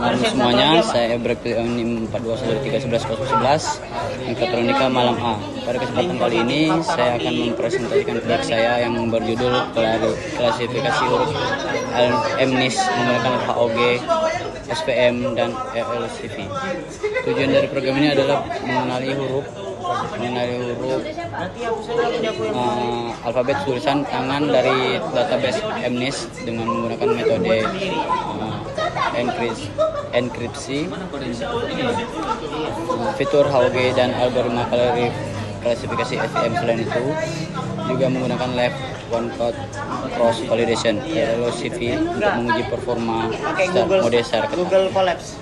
Malam semuanya, saya Ebrek-Nim 42131111 Mekatronika Malam A. Pada kesempatan kali ini saya akan mempresentasikan proyek saya yang berjudul klasifikasi huruf MNIS menggunakan HOG, SVM, dan LCV. Tujuan dari program ini adalah mengenali huruf alfabet tulisan tangan dari database MNIS dengan menggunakan metode enkripsi, fitur HOG, dan algoritma klasifikasi SVM. Selain itu juga menggunakan left one code cross validation LCV untuk menguji performa mode secara ketat. Google Collapse.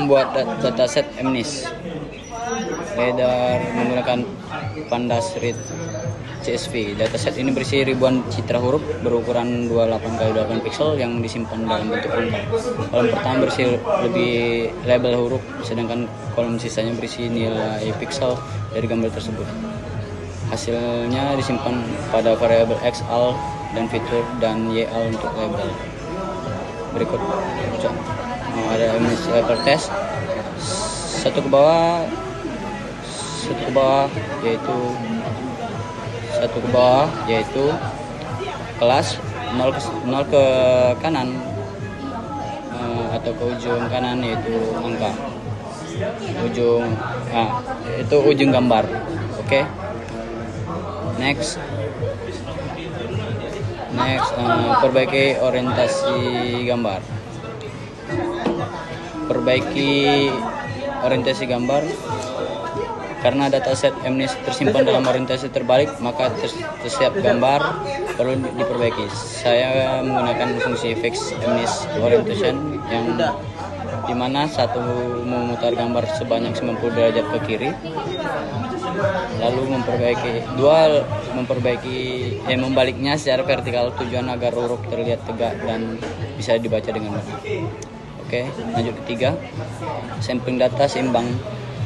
Membuat dataset MNIS Radar menggunakan Pandas Read CSV. Dataset ini berisi ribuan citra huruf berukuran 28x28 pixel yang disimpan dalam bentuk lengkap. Kolom pertama berisi lebih label huruf, sedangkan kolom sisanya berisi nilai pixel dari gambar tersebut. Hasilnya disimpan pada variabel X, AL, dan fitur, dan YAL untuk label. Berikut ada MNIS level test. Satu ke bawah yaitu kelas 0 ke kanan atau ke ujung kanan yaitu angka itu ujung gambar. Oke. Next, perbaiki orientasi gambar. Karena dataset MNIS tersimpan dalam orientasi terbalik, maka setiap gambar perlu diperbaiki. Saya menggunakan fungsi fix MNIS orientation yang dimana satu memutar gambar sebanyak 90 derajat ke kiri, lalu membaliknya secara vertikal, tujuan agar huruf terlihat tegak dan bisa dibaca dengan mudah. Oke, lanjut ketiga, sampling data seimbang.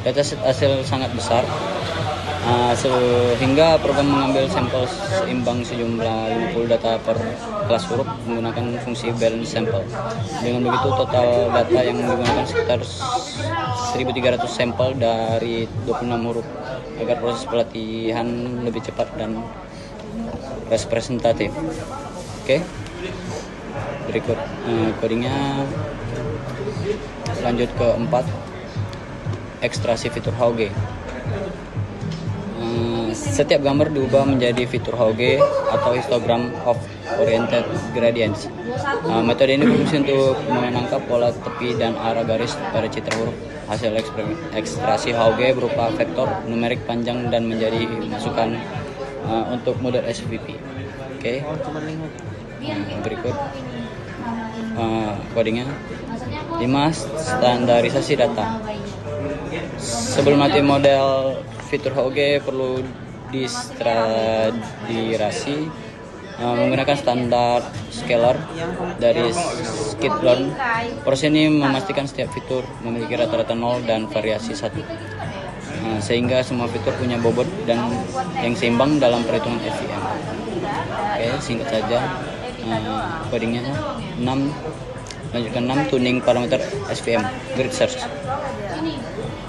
Dataset hasil sangat besar, sehingga program mengambil sampel seimbang sejumlah 50 data per kelas huruf menggunakan fungsi balance sample. Dengan begitu total data yang digunakan sekitar 1300 sampel dari 26 huruf agar proses pelatihan lebih cepat dan representatif. Oke. Berikut codingnya. Lanjut ke 4, ekstraksi fitur HOG. Setiap gambar diubah menjadi fitur HOG atau histogram of oriented gradients. Metode ini berfungsi untuk menangkap pola tepi dan arah garis pada citra huruf. Hasil ekstraksi HOG berupa vektor numerik panjang dan menjadi masukan untuk model SVP. Oke. Berikut codingnya. 5, standarisasi data. Sebelum nanti model fitur HOG perlu distandarisasi menggunakan standar scalar dari Skitlearn. Proses ini memastikan setiap fitur memiliki rata-rata 0 dan variasi 1, sehingga semua fitur punya bobot dan yang seimbang dalam perhitungan SVM. Oke, singkat saja codingnya. 6, lanjutkan 6, tuning parameter SVM, grid search.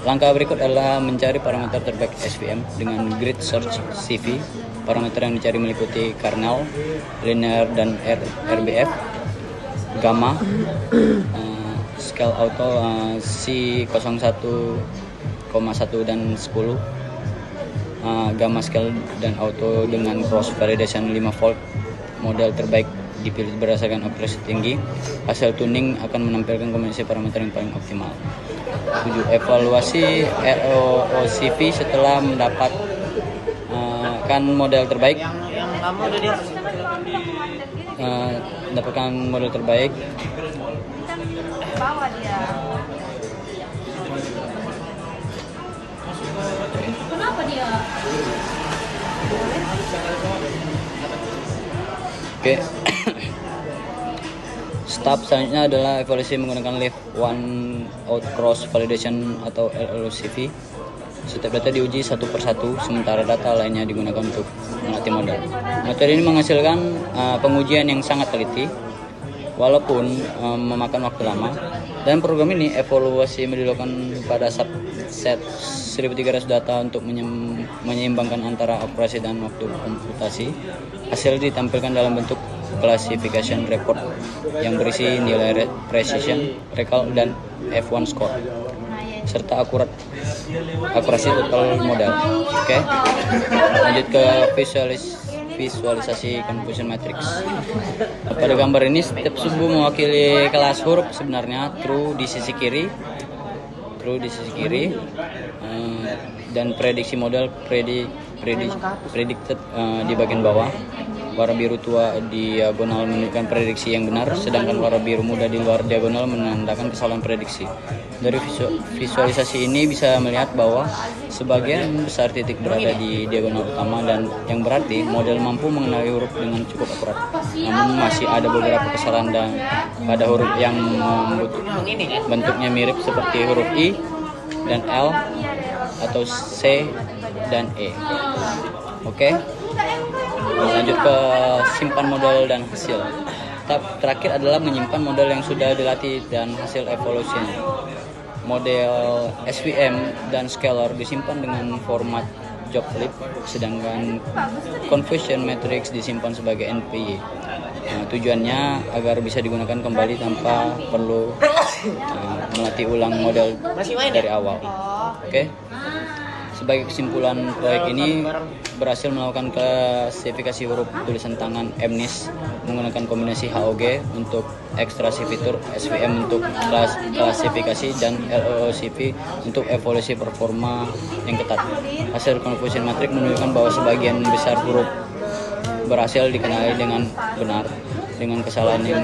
Langkah berikut adalah mencari parameter terbaik SVM dengan grid search CV. Parameter yang dicari meliputi kernel, linear, dan RBF, gamma, scale auto C01,1 dan 10, gamma scale dan auto dengan cross validation 5 volt. Model terbaik dipilih berdasarkan akurasi tinggi. Hasil tuning akan menampilkan kombinasi parameter yang paling optimal. 7, evaluasi ROCV setelah mendapatkan model terbaik. Yang kamu udah di atas. Mendapatkan model terbaik. Bawa dia. Kenapa dia? Oke. Step selanjutnya adalah evaluasi menggunakan left one out cross validation atau LLCV. Setiap data diuji satu persatu, sementara data lainnya digunakan untuk melatih model. Metode ini menghasilkan pengujian yang sangat teliti. walaupun memakan waktu lama. Dan program ini evaluasi dilakukan pada subset 1.300 data untuk menyeimbangkan antara akurasi dan waktu komputasi. Hasil ditampilkan dalam bentuk classification report yang berisi nilai precision, recall, dan F1 score serta akurasi total modal. Oke. Lanjut ke visualisasi confusion matrix. Pada gambar ini setiap sumbu mewakili kelas huruf sebenarnya true di sisi kiri, dan prediksi model predicted di bagian bawah. Warna biru tua diagonal menunjukkan prediksi yang benar, sedangkan warna biru muda di luar diagonal menandakan kesalahan prediksi. Dari visualisasi ini bisa melihat bahwa sebagian besar titik berada di diagonal utama, dan yang berarti model mampu mengenali huruf dengan cukup akurat. Namun masih ada beberapa kesalahan pada huruf yang bentuknya mirip seperti huruf I dan L atau C dan E. Oke. Lanjut ke simpan model dan hasil. Tahap terakhir adalah menyimpan model yang sudah dilatih dan hasil evaluasinya. Model SVM dan scalar disimpan dengan format joblib, sedangkan confusion matrix disimpan sebagai NPY. Tujuannya agar bisa digunakan kembali tanpa perlu melatih ulang model dari awal. Oke. Sebagai kesimpulan, proyek ini berhasil melakukan klasifikasi huruf tulisan tangan MNIST menggunakan kombinasi HOG untuk ekstraksi fitur, SVM untuk klasifikasi, dan LOCP untuk evaluasi performa yang ketat. Hasil confusion matrix menunjukkan bahwa sebagian besar huruf berhasil dikenali dengan benar dengan kesalahan yang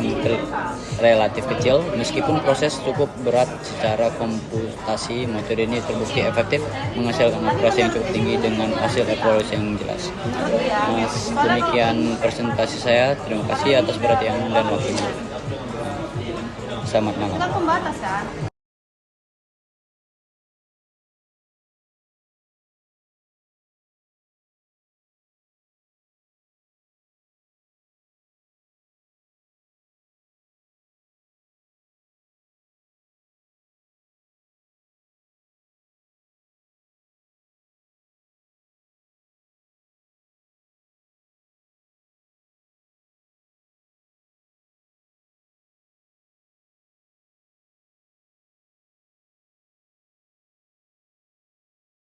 relatif kecil. Meskipun proses cukup berat secara komputasi, metode ini terbukti efektif menghasilkan akurasi yang cukup tinggi dengan hasil evaluasi yang jelas. Demikian presentasi saya. Terima kasih atas perhatian dan waktunya. Selamat malam.